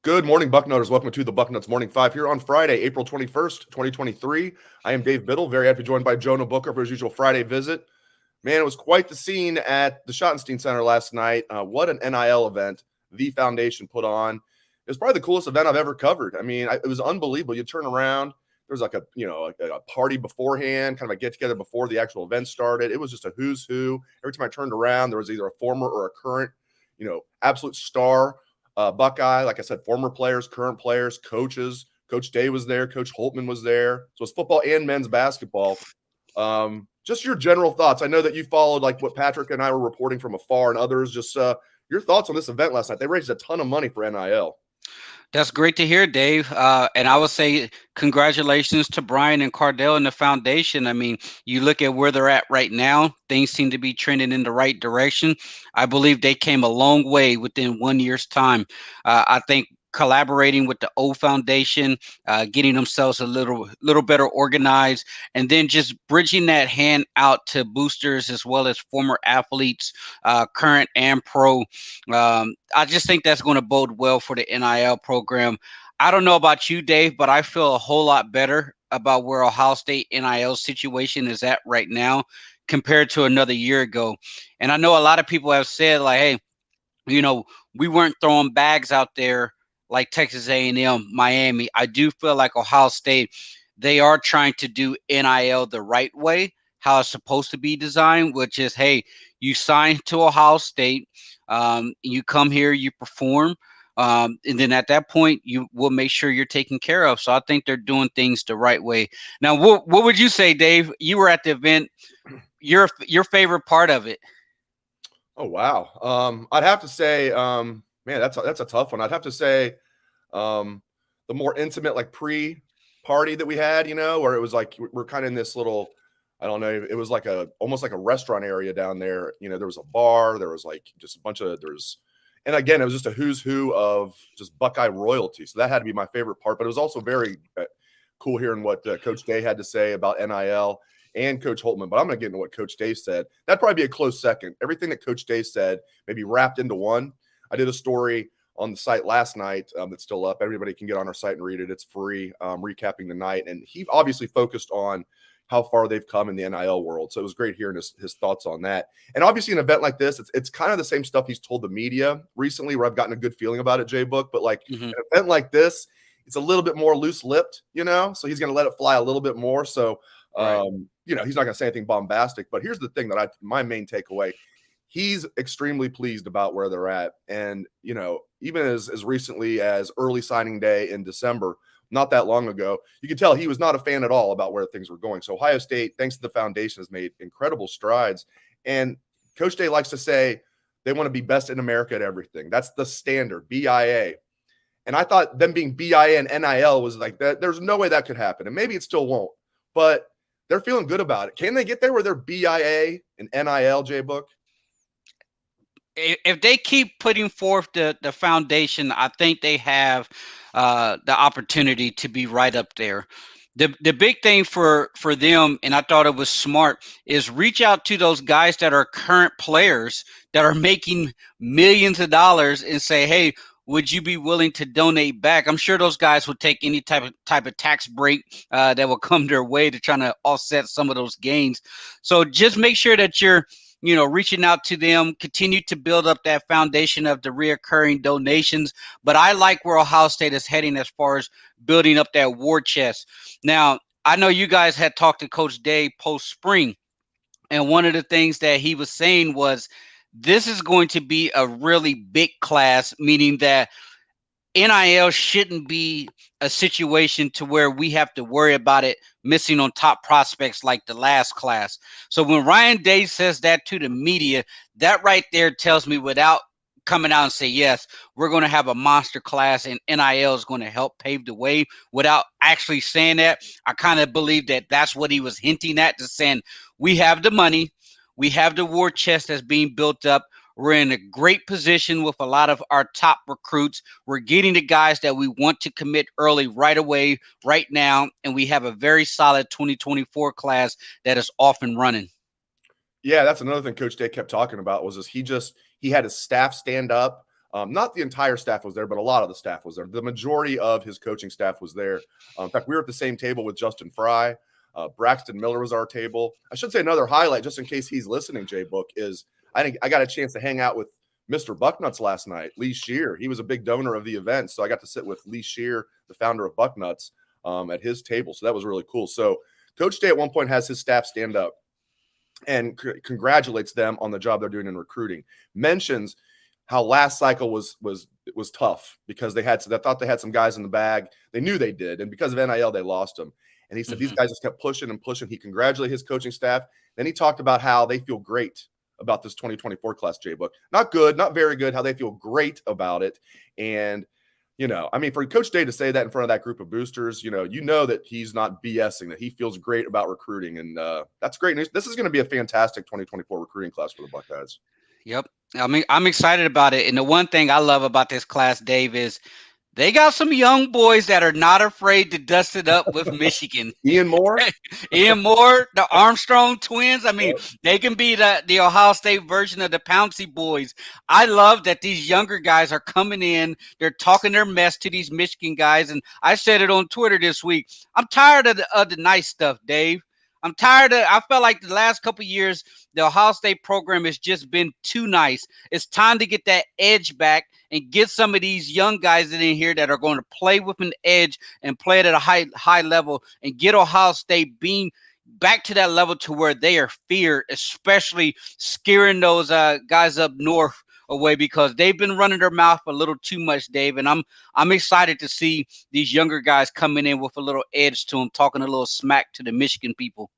Good morning, Bucknutters. Welcome to the Bucknuts Morning 5 here on Friday, April 21st, 2023. I am Dave Biddle, very happy to be joined by Jonah Booker for his usual Friday visit. Man, it was quite the scene at the Schottenstein Center last night. What an NIL event the foundation put on. It was probably the coolest event I've ever covered. I mean, it was unbelievable. You turn around, there was like a party beforehand, kind of a get-together before the actual event started. It was just a who's who. Every time I turned around, there was either a former or a current, absolute star Buckeye, like I said, former players, current players, coaches. Coach Day was there. Coach Holtman was there. So it's football and men's basketball. Just your general thoughts. I know that you followed like what Patrick and I were reporting from afar and others. Just your thoughts on this event last night. They raised a ton of money for NIL. That's great to hear, Dave. And I would say congratulations to Brian and Cardell and the foundation. I mean, you look at where they're at right now, things seem to be trending in the right direction. I believe they came a long way within 1 year's time. I think collaborating with the old foundation, getting themselves a little better organized, and then just bridging that hand out to boosters as well as former athletes, current and pro. I just think that's going to bode well for the NIL program. I don't know about you, Dave, but I feel a whole lot better about where Ohio State NIL situation is at right now compared to another year ago. And I know a lot of people have said, like, hey, we weren't throwing bags out there like Texas A&M, Miami. I do feel like Ohio State, they are trying to do NIL the right way, how it's supposed to be designed, which is, hey, you sign to Ohio State, you come here, you perform, and then at that point, you will make sure you're taken care of. So I think they're doing things the right way. Now, what would you say, Dave? You were at the event. Your favorite part of it? Oh wow. I'd have to say, man, that's a tough one. I'd have to say, the more intimate like pre-party that we had, where it was like we're kind of in this little, I don't know, it was like almost like a restaurant area down there. There was a bar, there was like just a bunch of and again, it was just a who's who of just Buckeye royalty. So that had to be my favorite part. But it was also very cool hearing what Coach Day had to say about NIL and Coach Holtman. But I'm going to get into what Coach Day said. That'd probably be a close second. Everything that Coach Day said maybe wrapped into one. I did a story on the site last night that's still up. Everybody can get on our site and read it. It's free, recapping the night. And he obviously focused on how far they've come in the NIL world. So it was great hearing his thoughts on that. And obviously an event like this, it's kind of the same stuff he's told the media recently where I've gotten a good feeling about it, JBook. But like an event like this, it's a little bit more loose-lipped, so he's going to let it fly a little bit more. So, right. He's not going to say anything bombastic. But here's the thing my main takeaway, he's extremely pleased about where they're at. And, even as recently as early signing day in December, not that long ago, you could tell he was not a fan at all about where things were going. So Ohio State, thanks to the foundation, has made incredible strides. And Coach Day likes to say they want to be best in America at everything. That's the standard, BIA. And I thought them being BIA and NIL was like that. There's no way that could happen. And maybe it still won't. But they're feeling good about it. Can they get there where they're BIA and NIL, JBook? If they keep putting forth the foundation, I think they have the opportunity to be right up there. The big thing for them, and I thought it was smart, is reach out to those guys that are current players that are making millions of dollars and say, hey, would you be willing to donate back? I'm sure those guys would take any type of tax break that will come their way to try to offset some of those gains. So just make sure that you're reaching out to them, continue to build up that foundation of the reoccurring donations. But I like where Ohio State is heading as far as building up that war chest. Now, I know you guys had talked to Coach Day post-spring, and one of the things that he was saying was this is going to be a really big class, meaning that NIL shouldn't be a situation to where we have to worry about it missing on top prospects like the last class. So when Ryan Day says that to the media, that right there tells me without coming out and say, yes, we're going to have a monster class and NIL is going to help pave the way, without actually saying that, I kind of believe that that's what he was hinting at, just saying we have the money, we have the war chest that's being built up. We're in a great position with a lot of our top recruits. We're getting the guys that we want to commit early right away, right now. And we have a very solid 2024 class that is off and running. Yeah, that's another thing Coach Day kept talking about was he had his staff stand up Not the entire staff was there, but a lot of the staff was there. The majority of his coaching staff was there. In fact, we were at the same table with Justin Fry. Braxton Miller was our table. I should say another highlight, just in case he's listening, JBook, is I think I got a chance to hang out with Mr. Bucknuts last night, Lee Shear. He was a big donor of the event, so I got to sit with Lee Shear, the founder of Bucknuts, at his table. So that was really cool. So Coach Day at one point has his staff stand up and congratulates them on the job they're doing in recruiting. Mentions how last cycle was tough because they thought they had some guys in the bag. They knew they did, and because of NIL, they lost them. And he said these guys just kept pushing and pushing. He congratulated his coaching staff. Then he talked about how they feel great about this 2024 class, JBook. Not good, not very good, how they feel great about it. And, I mean, for Coach Day to say that in front of that group of boosters, you know that he's not BSing, that he feels great about recruiting. And that's great news. This is going to be a fantastic 2024 recruiting class for the Buckeyes. Yep. I mean, I'm excited about it. And the one thing I love about this class, Dave, is they got some young boys that are not afraid to dust it up with Michigan. Ian Moore, the Armstrong twins. I mean, they can be the Ohio State version of the Pouncey boys. I love that these younger guys are coming in. They're talking their mess to these Michigan guys. And I said it on Twitter this week. I'm tired of the nice stuff, Dave. I felt like the last couple of years, the Ohio State program has just been too nice. It's time to get that edge back and get some of these young guys in here that are going to play with an edge and play it at a high level and get Ohio State being back to that level to where they are feared, especially scaring those guys up north away because they've been running their mouth a little too much, Dave. And I'm excited to see these younger guys coming in with a little edge to them, talking a little smack to the Michigan people.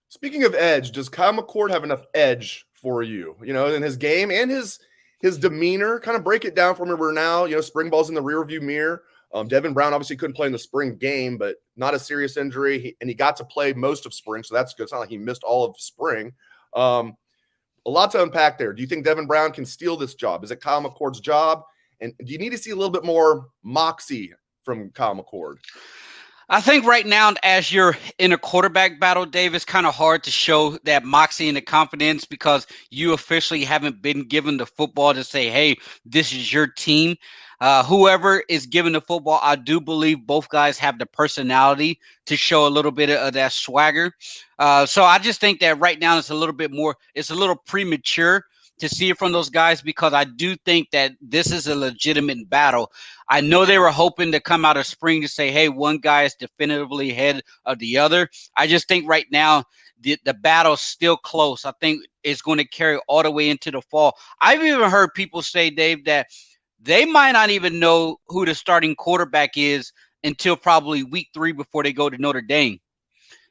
Speaking of edge, does Kyle McCord have enough edge for you? In his game and his demeanor. Kind of break it down for me. We're now, spring ball's in the rearview mirror. Devin Brown obviously couldn't play in the spring game, but not a serious injury. And he got to play most of spring, so that's good. It's not like he missed all of spring. A lot to unpack there. Do you think Devin Brown can steal this job? Is it Kyle McCord's job? And do you need to see a little bit more moxie from Kyle McCord? I think right now, as you're in a quarterback battle, Dave, it's kind of hard to show that moxie and the confidence because you officially haven't been given the football to say, hey, this is your team. Whoever is given the football, I do believe both guys have the personality to show a little bit of that swagger. So I just think that right now it's a little premature to see it from those guys because I do think that this is a legitimate battle. I know they were hoping to come out of spring to say, hey, one guy is definitively ahead of the other. I just think right now the battle's still close. I think it's going to carry all the way into the fall. I've even heard people say, Dave, that they might not even know who the starting quarterback is until probably week 3 before they go to Notre Dame.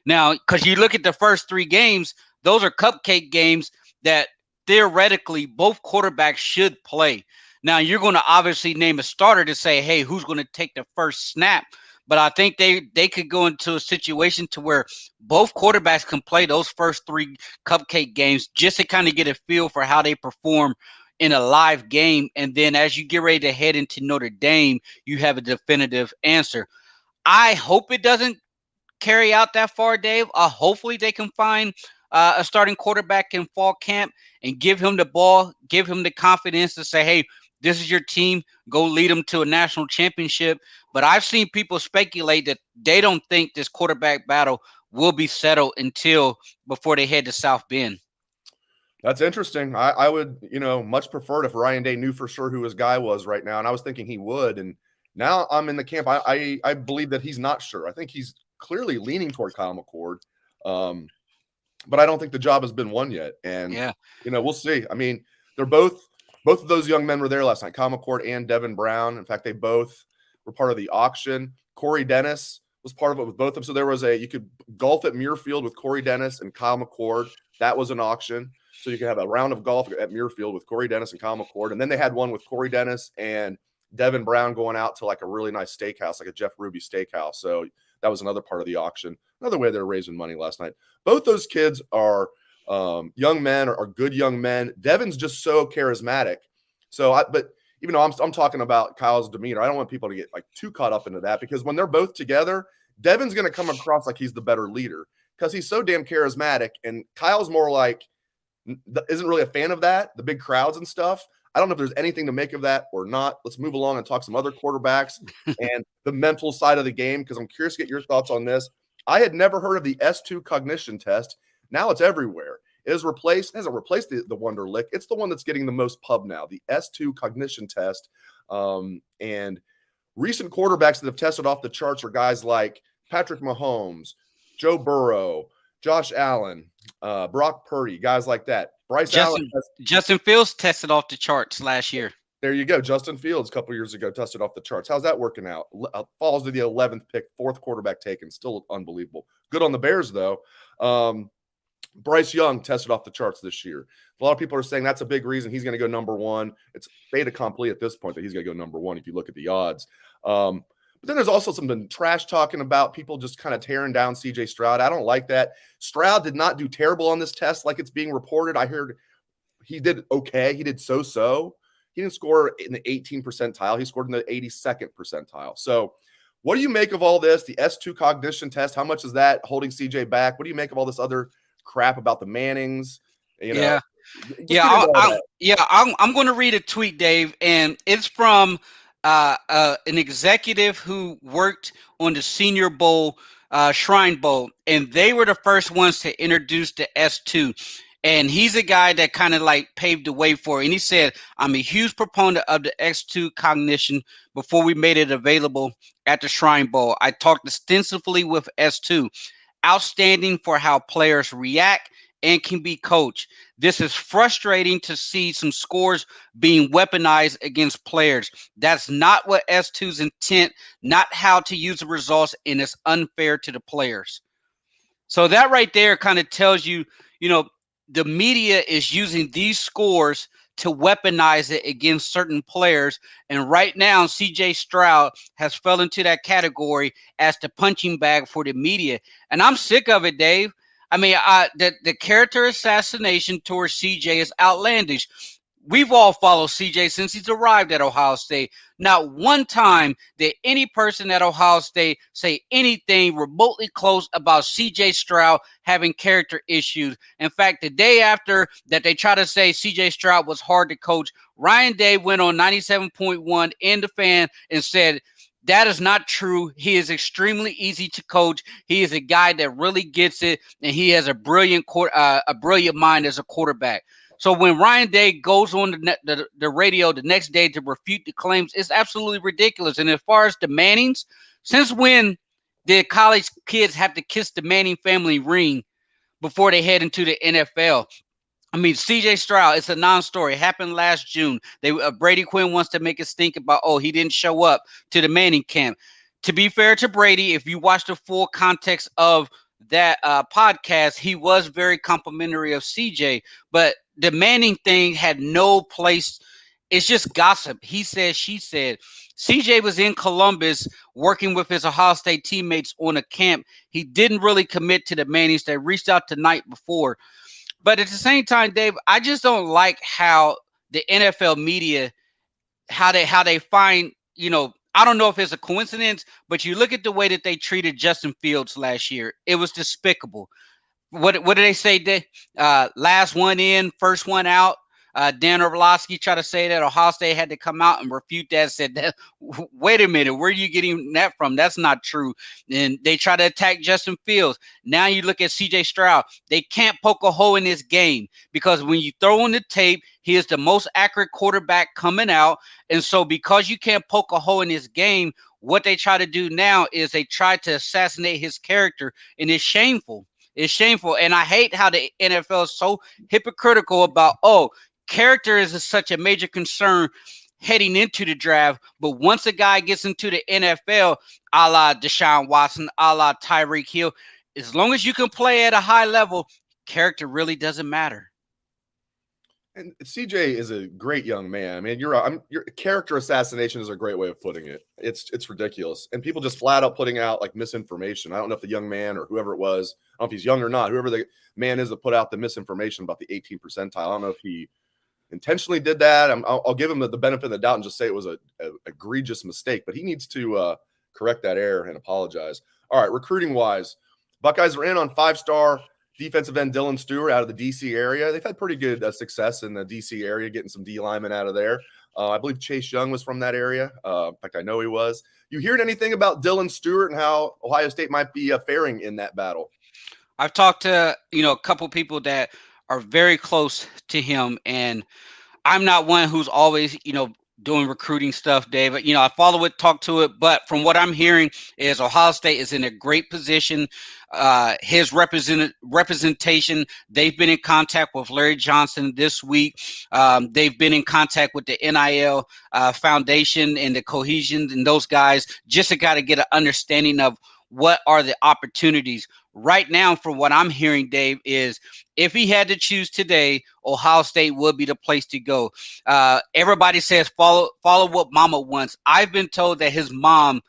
Now, because you look at the first 3 games, those are cupcake games that theoretically both quarterbacks should play. Now, you're going to obviously name a starter to say, hey, who's going to take the first snap? But I think they could go into a situation to where both quarterbacks can play those first 3 cupcake games just to kind of get a feel for how they perform in a live game. And then as you get ready to head into Notre Dame, you have a definitive answer. I hope it doesn't carry out that far, Dave. Hopefully they can find a starting quarterback in fall camp and give him the ball, give him the confidence to say, hey, this is your team, go lead them to a national championship. But I've seen people speculate that they don't think this quarterback battle will be settled until before they head to South Bend. That's interesting. I would, much prefer it if Ryan Day knew for sure who his guy was right now. And I was thinking he would. And now I'm in the camp. I believe that he's not sure. I think he's clearly leaning toward Kyle McCord. But I don't think the job has been won yet. And, we'll see. I mean, they're both of those young men were there last night, Kyle McCord and Devin Brown. In fact, they both were part of the auction. Corey Dennis was part of it with both of them. So there was you could golf at Muirfield with Corey Dennis and Kyle McCord. That was an auction. So you could have a round of golf at Muirfield with Corey Dennis and Kyle McCord. And then they had one with Corey Dennis and Devin Brown going out to like a really nice steakhouse, like a Jeff Ruby steakhouse. So that was another part of the auction. Another way they're raising money last night. Both those kids are young men, are good young men. Devin's just so charismatic. But even though I'm talking about Kyle's demeanor, I don't want people to get like too caught up into that because when they're both together, Devin's going to come across like he's the better leader because he's so damn charismatic. And Kyle's more like, isn't really a fan of that, the big crowds and stuff. I don't know if there's anything to make of that or not. Let's move along and talk some other quarterbacks and the mental side of the game, because I'm curious to get your thoughts on this. I had never heard of the S2 cognition test. Now it's everywhere. It hasn't replaced the Wonderlic. It's the one that's getting the most pub now, the S2 cognition test. And recent quarterbacks that have tested off the charts are guys like Patrick Mahomes, Joe Burrow, Josh Allen, Brock Purdy, guys like that. Justin Fields tested off the charts last year. There you go. Justin Fields a couple years ago tested off the charts. How's that working out? Falls to the 11th pick, 4th quarterback taken. Still unbelievable. Good on the Bears, though. Bryce Young tested off the charts this year. A lot of people are saying that's a big reason he's going to go number 1. It's fait accompli at this point that he's going to go number 1 if you look at the odds. But then there's also some trash talking about people just kind of tearing down C.J. Stroud. I don't like that. Stroud did not do terrible on this test like it's being reported. I heard he did okay. He did so-so. He didn't score in the 18th percentile. He scored in the 82nd percentile. So what do you make of all this? The S2 cognition test, how much is that holding CJ back? What do you make of all this other crap about the Mannings? You know, I'm going to read a tweet, Dave, and it's from an executive who worked on the Senior Bowl, Shrine Bowl, and they were the first ones to introduce the S2. And he's a guy that kind of like paved the way for it. And he said, I'm a huge proponent of the S2 cognition before we made it available at the Shrine Bowl. I talked extensively with S2. Outstanding for how players react and can be coached. This is frustrating to see some scores being weaponized against players. That's not what S2's intent, not how to use the results, and it's unfair to the players. So that right there kind of tells you, the media is using these scores to weaponize it against certain players. And right now, CJ Stroud has fell into that category as the punching bag for the media. And I'm sick of it, Dave. I mean, the character assassination towards CJ is outlandish. We've all followed CJ since he's arrived at Ohio State. Not one time did any person at Ohio State say anything remotely close about CJ Stroud having character issues. In fact, the day after that they try to say CJ Stroud was hard to coach, Ryan Day went on 97.1 in the Fan and said, that is not true. He is extremely easy to coach. He is a guy that really gets it, and he has a brilliant mind as a quarterback. So when Ryan Day goes on the radio the next day to refute the claims, it's absolutely ridiculous. And as far as the Mannings, since when did college kids have to kiss the Manning family ring before they head into the NFL? I mean, CJ Stroud, it's a non-story. It happened last June. Brady Quinn wants to make us think about, he didn't show up to the Manning camp. To be fair to Brady, if you watch the full context of that podcast, he was very complimentary of CJ, but the Manning thing had no place. It's just gossip. He said, she said. CJ was in Columbus working with his Ohio State teammates on a camp. He didn't really commit to the Mannings. They reached out the night before. But at the same time, Dave, I just don't like how the NFL media, how they find, I don't know if it's a coincidence, but you look at the way that they treated Justin Fields last year. It was despicable. What did they say? Last one in, first one out. Dan Orlovsky tried to say that Ohio State had to come out and refute that. Said that, wait a minute, where are you getting that from? That's not true. And they try to attack Justin Fields. Now you look at CJ Stroud. They can't poke a hole in this game because when you throw on the tape, he is the most accurate quarterback coming out. And so because you can't poke a hole in this game, what they try to do now is they try to assassinate his character, and it's shameful. It's shameful. And I hate how the NFL is so hypocritical about, character is such a major concern heading into the draft. But once a guy gets into the NFL, a la Deshaun Watson, a la Tyreek Hill, as long as you can play at a high level, character really doesn't matter. And CJ is a great young man. I mean, your character assassination is a great way of putting it. It's ridiculous. And people just flat out putting out like misinformation. I don't know if the young man or whoever it was, I don't know if he's young or not, whoever the man is that put out the misinformation about the 18th percentile. I don't know if he intentionally did that. I'll give him the benefit of the doubt and just say it was a egregious mistake, but he needs to correct that error and apologize. All right, recruiting wise, Buckeyes are in on 5-star defensive end Dylan Stewart out of the D.C. area. They've had pretty good success in the D.C. area, getting some D linemen out of there. I believe Chase Young was from that area. In fact, I know he was. You hearing anything about Dylan Stewart and how Ohio State might be faring in that battle? I've talked to, a couple people that are very close to him, and I'm not one who's always, doing recruiting stuff, David. I follow it, talk to it, but from what I'm hearing is Ohio State is in a great position. His representation, they've been in contact with Larry Johnson this week. They've been in contact with the NIL Foundation and the Cohesion and those guys just to kind of get an understanding of what are the opportunities. Right now, from what I'm hearing, Dave, is if he had to choose today, Ohio State would be the place to go. Everybody says follow what mama wants. I've been told that his mom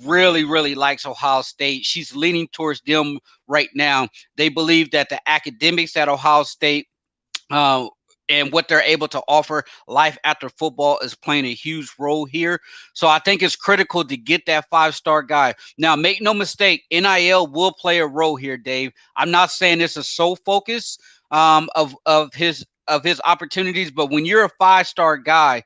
really, really likes Ohio State. She's leaning towards them right now. They believe that the academics at Ohio State and what they're able to offer life after football is playing a huge role here. So I think it's critical to get that 5-star guy. Now, make no mistake, NIL will play a role here, Dave. I'm not saying this is sole focus of his opportunities, but when you're a 5-star guy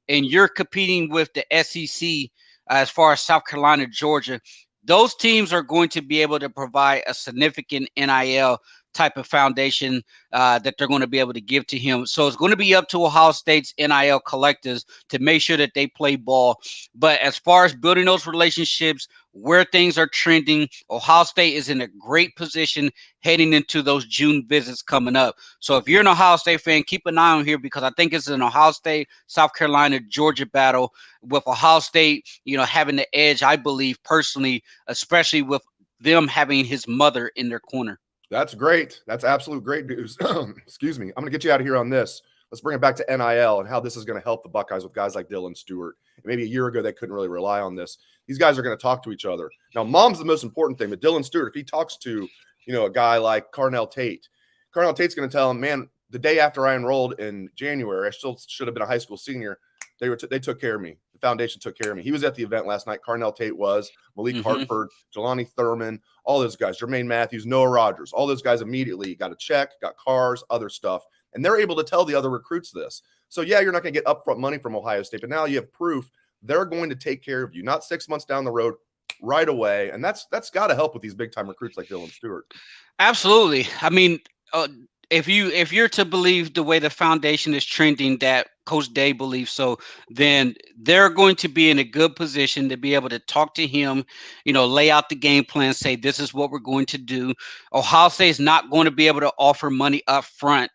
and you're competing with the SEC as far as South Carolina, Georgia, those teams are going to be able to provide a significant NIL type of foundation that they're going to be able to give to him. So it's going to be up to Ohio State's NIL collectors to make sure that they play ball. But as far as building those relationships, where things are trending, Ohio State is in a great position heading into those June visits coming up. So if you're an Ohio State fan, keep an eye on here because I think it's an Ohio State, South Carolina, Georgia battle with Ohio State, having the edge, I believe personally, especially with them having his mother in their corner. That's great. That's absolute great news. Excuse me. I'm going to get you out of here on this. Let's bring it back to NIL and how this is going to help the Buckeyes with guys like Dylan Stewart. Maybe a year ago, they couldn't really rely on this. These guys are going to talk to each other. Now, mom's the most important thing, but Dylan Stewart, if he talks to, a guy like Carnell Tate's going to tell him, man, the day after I enrolled in January, I still should have been a high school senior. They took care of me. The foundation took care of me. He was at the event last night. Carnell Tate was, Malik Hartford, Jelani Thurman, all those guys, Jermaine Matthews, Noah Rogers, all those guys immediately got a check, got cars, other stuff. And they're able to tell the other recruits this. So, yeah, you're not going to get upfront money from Ohio State, but now you have proof they're going to take care of you, not 6 months down the road, right away. And that's got to help with these big-time recruits like Dylan Stewart. Absolutely. I mean, if you're to believe the way the foundation is trending, that Coach Day believes so, then they're going to be in a good position to be able to talk to him, lay out the game plan, say this is what we're going to do. Ohio State is not going to be able to offer money up front,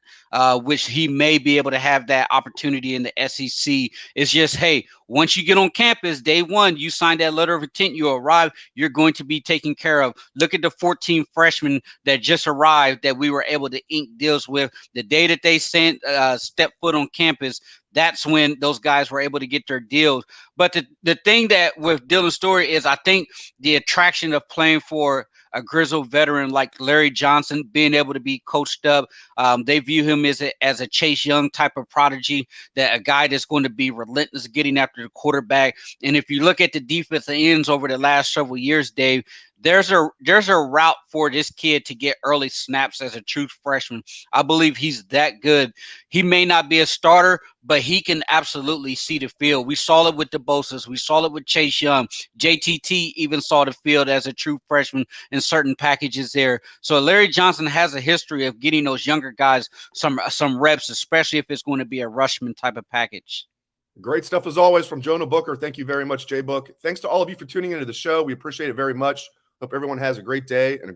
which he may be able to have that opportunity in the SEC. It's just, hey, once you get on campus, day one, you sign that letter of intent, you arrive, you're going to be taken care of. Look at the 14 freshmen that just arrived that we were able to ink deals with. The day that they step foot on campus, that's when those guys were able to get their deals. But the thing that with Dylan Stewart is I think the attraction of playing for a grizzled veteran like Larry Johnson, being able to be coached up. They view him as a Chase Young type of prodigy, that a guy that's going to be relentless getting after the quarterback. And if you look at the defensive ends over the last several years, Dave, there's a route for this kid to get early snaps as a true freshman. I believe he's that good. He may not be a starter, but he can absolutely see the field. We saw it with the Bosa's. We saw it with Chase Young. JTT even saw the field as a true freshman in certain packages there. So Larry Johnson has a history of getting those younger guys some reps, especially if it's going to be a Rushman type of package. Great stuff as always from Jonah Booker. Thank you very much, JBook. Thanks to all of you for tuning into the show. We appreciate it very much. Hope everyone has a great day and a great